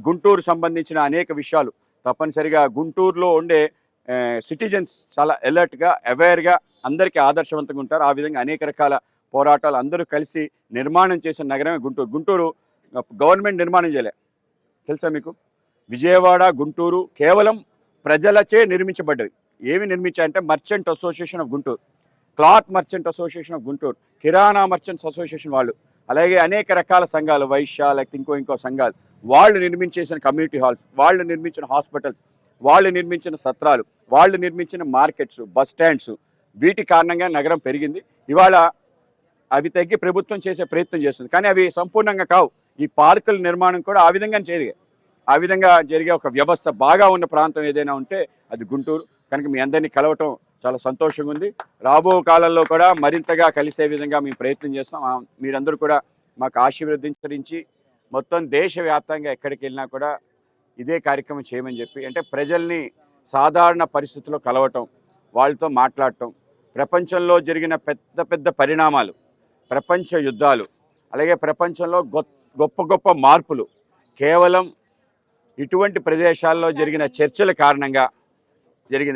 గుంటూరు సంబంధించిన అనేక విషయాలు తప్పనిసరిగా గుంటూరులో ఉండే సిటిజన్స్ చాలా అలర్ట్గా అవేర్గా అందరికీ ఆదర్శవంతంగా ఉంటారు. ఆ విధంగా అనేక రకాల పోరాటాలు అందరూ కలిసి నిర్మాణం చేసిన నగరమే గుంటూరు. గుంటూరు గవర్నమెంట్ నిర్మాణం చేయలే, తెలుసా మీకు? విజయవాడ గుంటూరు కేవలం ప్రజలచే నిర్మించబడ్డవి. ఏమి నిర్మించాయంటే merchant association of Guntur, cloth merchant association of Guntur, kirana merchants association వాళ్ళు, అలాగే అనేక రకాల సంఘాలు, వైశ్య లేకపోతే ఇంకో సంఘాలు, వాళ్ళు నిర్మించేసిన కమ్యూనిటీ హాల్స్, వాళ్ళు నిర్మించిన హాస్పిటల్స్, వాళ్ళు నిర్మించిన సత్రాలు, వాళ్ళు నిర్మించిన మార్కెట్స్, బస్ స్టాండ్స్, వీటి కారణంగా నగరం పెరిగింది. ఇవాళ అవి తగ్గి ప్రభుత్వం చేసే ప్రయత్నం చేస్తుంది, కానీ అవి సంపూర్ణంగా కావు. ఈ పార్కుల నిర్మాణం కూడా ఆ విధంగా జరిగే ఒక వ్యవస్థ బాగా ఉన్న ప్రాంతం ఏదైనా ఉంటే అది గుంటూరు. కనుక మీ అందరినీ కలవటం చాలా సంతోషంగా ఉంది. రాబో కాలంలో కూడా మరింతగా కలిసే విధంగా మేము ప్రయత్నం చేస్తాం. మీరందరూ కూడా మాకు ఆశీర్వదించి మొత్తం దేశవ్యాప్తంగా ఎక్కడికి వెళ్ళినా కూడా ఇదే కార్యక్రమం చేయమని చెప్పి, అంటే ప్రజల్ని సాధారణ పరిస్థితుల్లో కలవటం, వాళ్ళతో మాట్లాడటం, ప్రపంచంలో జరిగిన పెద్ద పెద్ద పరిణామాలు, ప్రపంచ యుద్ధాలు, అలాగే ప్రపంచంలో గొప్ప గొప్ప మార్పులు కేవలం ఇటువంటి ప్రదేశాల్లో జరిగిన చర్చల కారణంగా జరిగింది.